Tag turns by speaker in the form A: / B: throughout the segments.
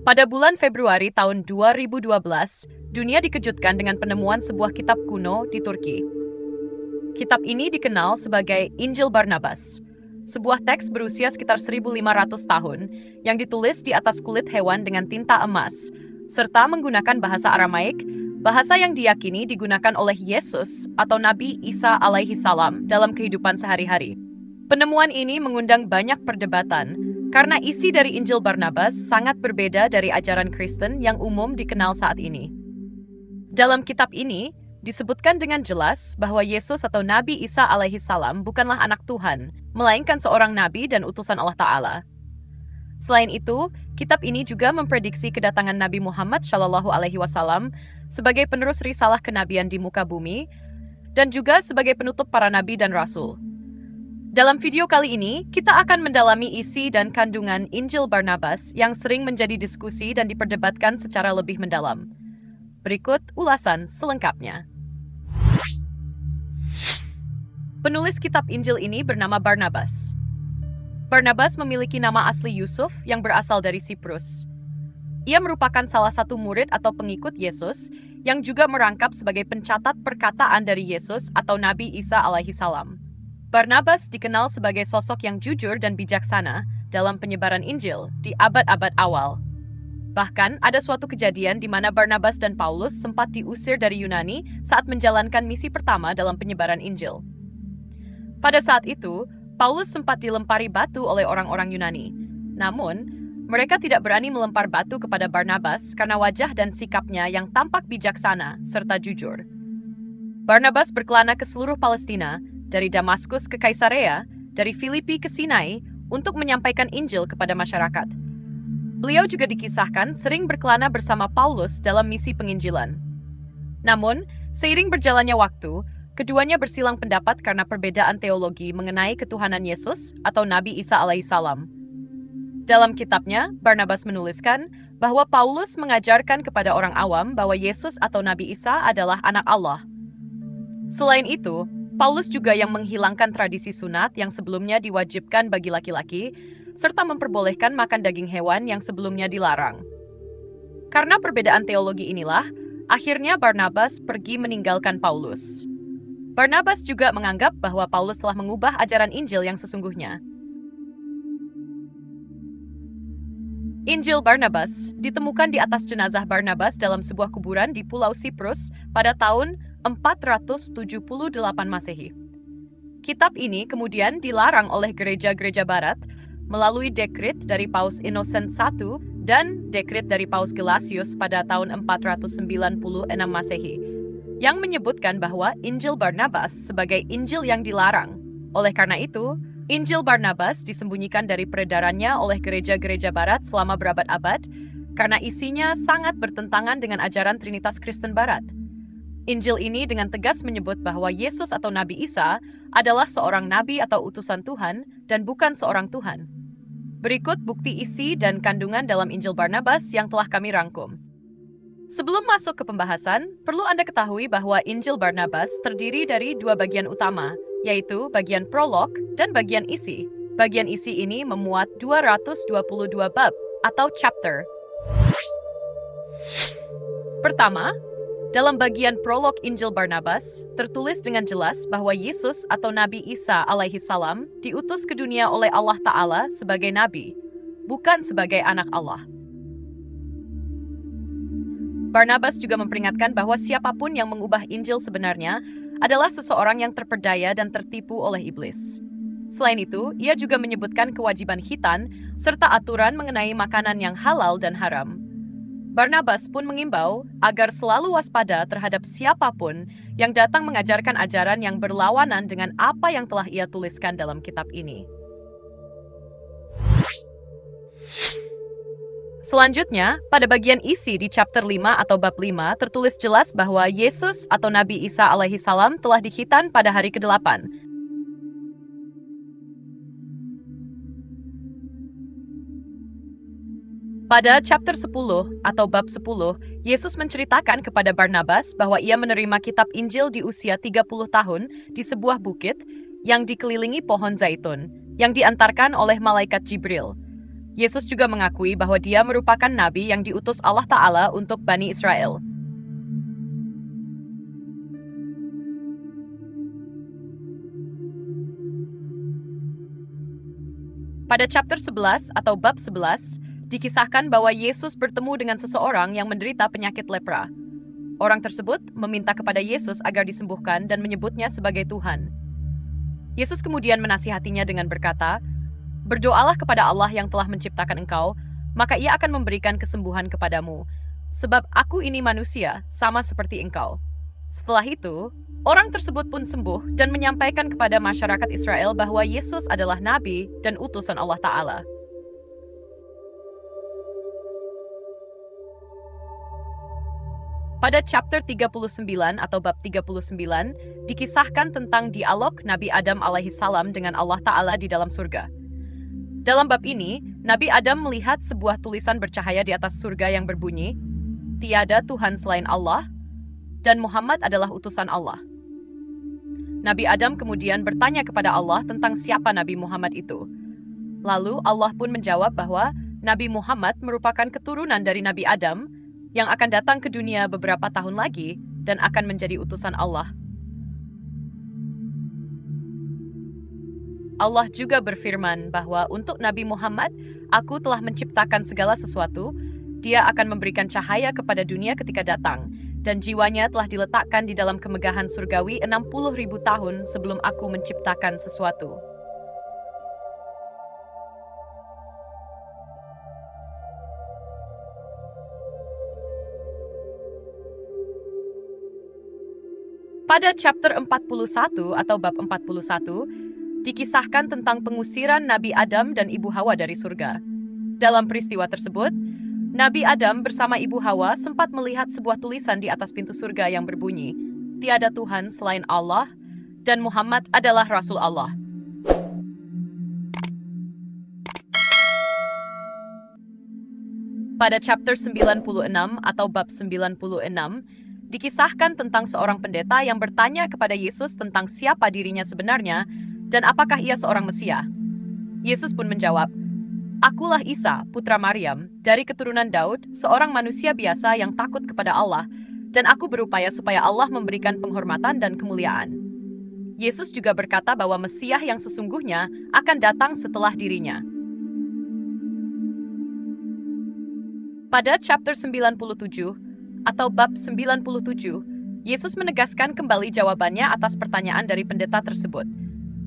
A: Pada bulan Februari tahun 2012, dunia dikejutkan dengan penemuan sebuah kitab kuno di Turki. Kitab ini dikenal sebagai Injil Barnabas, sebuah teks berusia sekitar 1.500 tahun yang ditulis di atas kulit hewan dengan tinta emas, serta menggunakan bahasa Aramaik, bahasa yang diyakini digunakan oleh Yesus atau Nabi Isa alaihi salam dalam kehidupan sehari-hari. Penemuan ini mengundang banyak perdebatan, karena isi dari Injil Barnabas sangat berbeda dari ajaran Kristen yang umum dikenal saat ini. Dalam kitab ini, disebutkan dengan jelas bahwa Yesus atau Nabi Isa alaihi salam bukanlah anak Tuhan, melainkan seorang nabi dan utusan Allah Ta'ala. Selain itu, kitab ini juga memprediksi kedatangan Nabi Muhammad SAW sebagai penerus risalah kenabian di muka bumi, dan juga sebagai penutup para nabi dan rasul. Dalam video kali ini, kita akan mendalami isi dan kandungan Injil Barnabas yang sering menjadi diskusi dan diperdebatkan secara lebih mendalam. Berikut ulasan selengkapnya. Penulis kitab Injil ini bernama Barnabas. Barnabas memiliki nama asli Yusuf yang berasal dari Siprus. Ia merupakan salah satu murid atau pengikut Yesus yang juga merangkap sebagai pencatat perkataan dari Yesus atau Nabi Isa alaihi salam. Barnabas dikenal sebagai sosok yang jujur dan bijaksana dalam penyebaran Injil di abad-abad awal. Bahkan, ada suatu kejadian di mana Barnabas dan Paulus sempat diusir dari Yunani saat menjalankan misi pertama dalam penyebaran Injil. Pada saat itu, Paulus sempat dilempari batu oleh orang-orang Yunani. Namun, mereka tidak berani melempar batu kepada Barnabas karena wajah dan sikapnya yang tampak bijaksana serta jujur. Barnabas berkelana ke seluruh Palestina, dari Damaskus ke Kaisarea, dari Filipi ke Sinai, untuk menyampaikan Injil kepada masyarakat. Beliau juga dikisahkan sering berkelana bersama Paulus dalam misi penginjilan. Namun, seiring berjalannya waktu, keduanya bersilang pendapat karena perbedaan teologi mengenai ketuhanan Yesus atau Nabi Isa alaihissalam. Dalam kitabnya, Barnabas menuliskan bahwa Paulus mengajarkan kepada orang awam bahwa Yesus atau Nabi Isa adalah anak Allah. Selain itu, Paulus juga yang menghilangkan tradisi sunat yang sebelumnya diwajibkan bagi laki-laki, serta memperbolehkan makan daging hewan yang sebelumnya dilarang. Karena perbedaan teologi inilah, akhirnya Barnabas pergi meninggalkan Paulus. Barnabas juga menganggap bahwa Paulus telah mengubah ajaran Injil yang sesungguhnya. Injil Barnabas ditemukan di atas jenazah Barnabas dalam sebuah kuburan di Pulau Siprus pada tahun 478 Masehi. Kitab ini kemudian dilarang oleh gereja-gereja barat melalui dekret dari Paus Innocent I dan dekret dari Paus Gelasius pada tahun 496 Masehi, yang menyebutkan bahwa Injil Barnabas sebagai Injil yang dilarang. Oleh karena itu, Injil Barnabas disembunyikan dari peredarannya oleh gereja-gereja barat selama berabad-abad karena isinya sangat bertentangan dengan ajaran Trinitas Kristen Barat. Injil ini dengan tegas menyebut bahwa Yesus atau Nabi Isa adalah seorang nabi atau utusan Tuhan dan bukan seorang Tuhan. Berikut bukti isi dan kandungan dalam Injil Barnabas yang telah kami rangkum. Sebelum masuk ke pembahasan, perlu Anda ketahui bahwa Injil Barnabas terdiri dari dua bagian utama, yaitu bagian prolog dan bagian isi. Bagian isi ini memuat 222 bab atau chapter. Pertama, dalam bagian prolog Injil Barnabas, tertulis dengan jelas bahwa Yesus atau Nabi Isa alaihi salam diutus ke dunia oleh Allah Ta'ala sebagai nabi, bukan sebagai anak Allah. Barnabas juga memperingatkan bahwa siapapun yang mengubah Injil sebenarnya adalah seseorang yang terperdaya dan tertipu oleh iblis. Selain itu, ia juga menyebutkan kewajiban khitan serta aturan mengenai makanan yang halal dan haram. Barnabas pun mengimbau agar selalu waspada terhadap siapapun yang datang mengajarkan ajaran yang berlawanan dengan apa yang telah ia tuliskan dalam kitab ini. Selanjutnya, pada bagian isi di chapter 5 atau bab 5 tertulis jelas bahwa Yesus atau Nabi Isa alaihi salam telah dikhitan pada hari ke-8. Pada chapter 10 atau bab 10, Yesus menceritakan kepada Barnabas bahwa ia menerima kitab Injil di usia 30 tahun di sebuah bukit yang dikelilingi pohon zaitun, yang diantarkan oleh malaikat Jibril. Yesus juga mengakui bahwa dia merupakan nabi yang diutus Allah Ta'ala untuk Bani Israel. Pada chapter 11 atau bab 11, dikisahkan bahwa Yesus bertemu dengan seseorang yang menderita penyakit lepra. Orang tersebut meminta kepada Yesus agar disembuhkan dan menyebutnya sebagai Tuhan. Yesus kemudian menasihatinya dengan berkata, "Berdoalah kepada Allah yang telah menciptakan engkau, maka Ia akan memberikan kesembuhan kepadamu. Sebab aku ini manusia, sama seperti engkau." Setelah itu, orang tersebut pun sembuh dan menyampaikan kepada masyarakat Israel bahwa Yesus adalah nabi dan utusan Allah Ta'ala. Pada chapter 39 atau bab 39, dikisahkan tentang dialog Nabi Adam alaihissalam dengan Allah Ta'ala di dalam surga. Dalam bab ini, Nabi Adam melihat sebuah tulisan bercahaya di atas surga yang berbunyi, "Tiada Tuhan selain Allah, dan Muhammad adalah utusan Allah." Nabi Adam kemudian bertanya kepada Allah tentang siapa Nabi Muhammad itu. Lalu Allah pun menjawab bahwa Nabi Muhammad merupakan keturunan dari Nabi Adam yang akan datang ke dunia beberapa tahun lagi dan akan menjadi utusan Allah. Allah juga berfirman bahwa untuk Nabi Muhammad, "Aku telah menciptakan segala sesuatu, dia akan memberikan cahaya kepada dunia ketika datang, dan jiwanya telah diletakkan di dalam kemegahan surgawi 60.000 tahun sebelum aku menciptakan sesuatu." Pada chapter 41 atau bab 41, dikisahkan tentang pengusiran Nabi Adam dan Ibu Hawa dari surga. Dalam peristiwa tersebut, Nabi Adam bersama Ibu Hawa sempat melihat sebuah tulisan di atas pintu surga yang berbunyi, "Tiada Tuhan selain Allah, dan Muhammad adalah Rasul Allah." Pada chapter 96 atau bab 96, dikisahkan tentang seorang pendeta yang bertanya kepada Yesus tentang siapa dirinya sebenarnya dan apakah ia seorang Mesia. Yesus pun menjawab, "Akulah Isa, putra Maryam, dari keturunan Daud, seorang manusia biasa yang takut kepada Allah, dan aku berupaya supaya Allah memberikan penghormatan dan kemuliaan." Yesus juga berkata bahwa Mesias yang sesungguhnya akan datang setelah dirinya. Pada chapter 97 atau bab 97, Yesus menegaskan kembali jawabannya atas pertanyaan dari pendeta tersebut.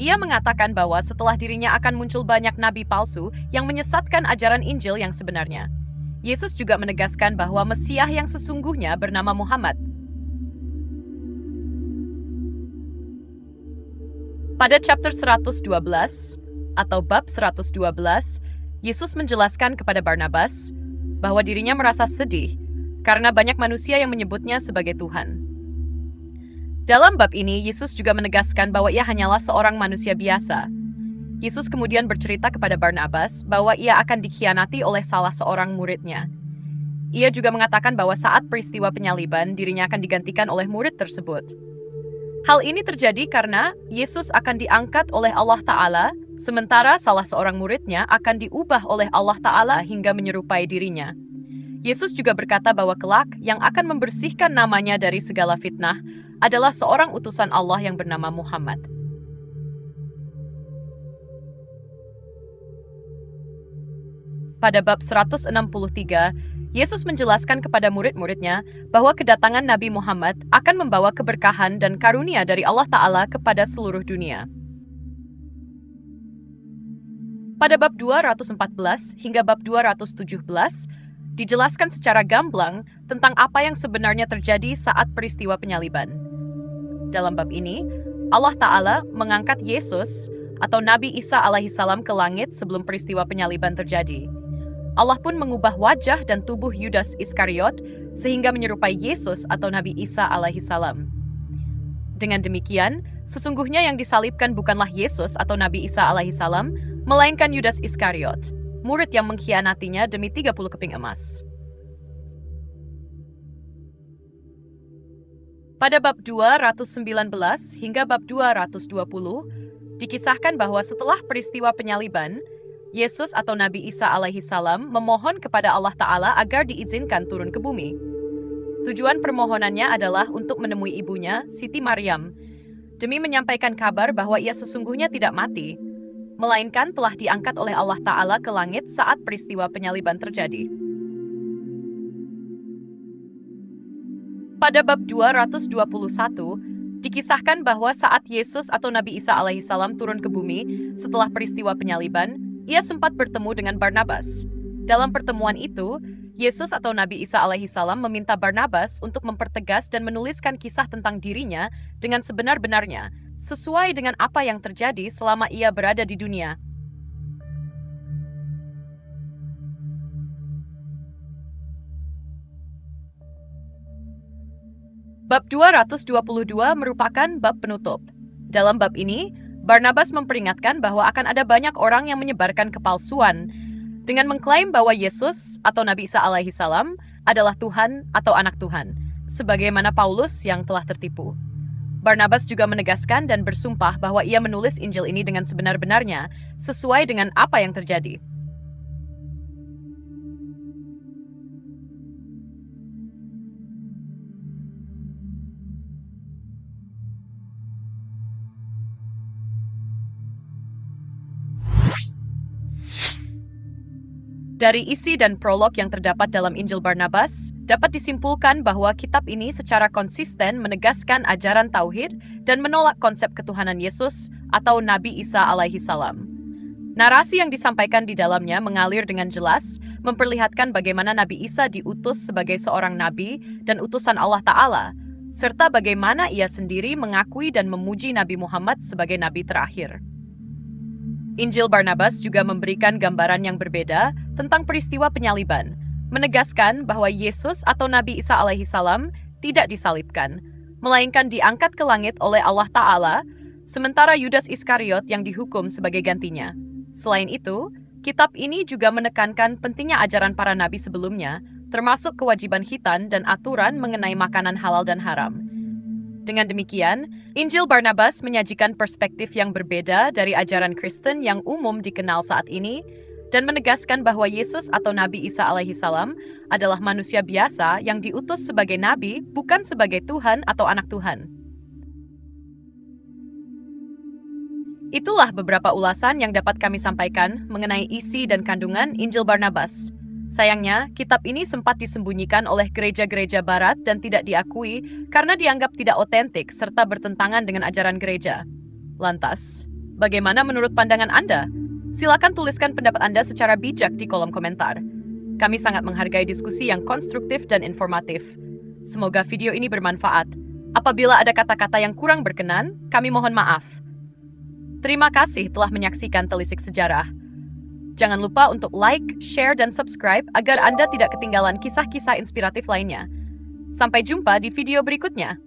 A: Ia mengatakan bahwa setelah dirinya akan muncul banyak nabi palsu yang menyesatkan ajaran Injil yang sebenarnya. Yesus juga menegaskan bahwa Mesias yang sesungguhnya bernama Muhammad. Pada chapter 112 atau bab 112, Yesus menjelaskan kepada Barnabas bahwa dirinya merasa sedih karena banyak manusia yang menyebutnya sebagai Tuhan. Dalam bab ini, Yesus juga menegaskan bahwa ia hanyalah seorang manusia biasa. Yesus kemudian bercerita kepada Barnabas bahwa ia akan dikhianati oleh salah seorang muridnya. Ia juga mengatakan bahwa saat peristiwa penyaliban, dirinya akan digantikan oleh murid tersebut. Hal ini terjadi karena Yesus akan diangkat oleh Allah Ta'ala, sementara salah seorang muridnya akan diubah oleh Allah Ta'ala hingga menyerupai dirinya. Yesus juga berkata bahwa kelak yang akan membersihkan namanya dari segala fitnah adalah seorang utusan Allah yang bernama Muhammad. Pada bab 163, Yesus menjelaskan kepada murid-muridnya bahwa kedatangan Nabi Muhammad akan membawa keberkahan dan karunia dari Allah Ta'ala kepada seluruh dunia. Pada bab 214 hingga bab 217, dijelaskan secara gamblang tentang apa yang sebenarnya terjadi saat peristiwa penyaliban. Dalam bab ini, Allah Ta'ala mengangkat Yesus atau Nabi Isa alaihissalam ke langit sebelum peristiwa penyaliban terjadi. Allah pun mengubah wajah dan tubuh Yudas Iskariot sehingga menyerupai Yesus atau Nabi Isa alaihissalam. Dengan demikian, sesungguhnya yang disalibkan bukanlah Yesus atau Nabi Isa alaihissalam, melainkan Yudas Iskariot, murid yang mengkhianatinya demi 30 keping emas. Pada bab 219 hingga bab 220, dikisahkan bahwa setelah peristiwa penyaliban, Yesus atau Nabi Isa alaihi salam memohon kepada Allah Ta'ala agar diizinkan turun ke bumi. Tujuan permohonannya adalah untuk menemui ibunya, Siti Maryam, demi menyampaikan kabar bahwa ia sesungguhnya tidak mati, melainkan telah diangkat oleh Allah Ta'ala ke langit saat peristiwa penyaliban terjadi. Pada bab 221, dikisahkan bahwa saat Yesus atau Nabi Isa alaihissalam turun ke bumi setelah peristiwa penyaliban, ia sempat bertemu dengan Barnabas. Dalam pertemuan itu, Yesus atau Nabi Isa alaihissalam meminta Barnabas untuk mempertegas dan menuliskan kisah tentang dirinya dengan sebenar-benarnya, sesuai dengan apa yang terjadi selama ia berada di dunia. Bab 222 merupakan bab penutup. Dalam bab ini, Barnabas memperingatkan bahwa akan ada banyak orang yang menyebarkan kepalsuan dengan mengklaim bahwa Yesus atau Nabi Isa alaihissalam adalah Tuhan atau anak Tuhan, sebagaimana Paulus yang telah tertipu. Barnabas juga menegaskan dan bersumpah bahwa ia menulis Injil ini dengan sebenar-benarnya, sesuai dengan apa yang terjadi. Dari isi dan prolog yang terdapat dalam Injil Barnabas, dapat disimpulkan bahwa kitab ini secara konsisten menegaskan ajaran tauhid dan menolak konsep ketuhanan Yesus atau Nabi Isa alaihissalam. Narasi yang disampaikan di dalamnya mengalir dengan jelas, memperlihatkan bagaimana Nabi Isa diutus sebagai seorang nabi dan utusan Allah Ta'ala, serta bagaimana ia sendiri mengakui dan memuji Nabi Muhammad sebagai nabi terakhir. Injil Barnabas juga memberikan gambaran yang berbeda tentang peristiwa penyaliban, menegaskan bahwa Yesus atau Nabi Isa alaihissalam tidak disalibkan, melainkan diangkat ke langit oleh Allah Ta'ala, sementara Yudas Iskariot yang dihukum sebagai gantinya. Selain itu, kitab ini juga menekankan pentingnya ajaran para nabi sebelumnya, termasuk kewajiban khitan dan aturan mengenai makanan halal dan haram. Dengan demikian, Injil Barnabas menyajikan perspektif yang berbeda dari ajaran Kristen yang umum dikenal saat ini dan menegaskan bahwa Yesus atau Nabi Isa alaihissalam adalah manusia biasa yang diutus sebagai nabi, bukan sebagai Tuhan atau anak Tuhan. Itulah beberapa ulasan yang dapat kami sampaikan mengenai isi dan kandungan Injil Barnabas. Sayangnya, kitab ini sempat disembunyikan oleh gereja-gereja barat dan tidak diakui karena dianggap tidak otentik serta bertentangan dengan ajaran gereja. Lantas, bagaimana menurut pandangan Anda? Silakan tuliskan pendapat Anda secara bijak di kolom komentar. Kami sangat menghargai diskusi yang konstruktif dan informatif. Semoga video ini bermanfaat. Apabila ada kata-kata yang kurang berkenan, kami mohon maaf. Terima kasih telah menyaksikan Telisik Sejarah. Jangan lupa untuk like, share, dan subscribe agar Anda tidak ketinggalan kisah-kisah inspiratif lainnya. Sampai jumpa di video berikutnya.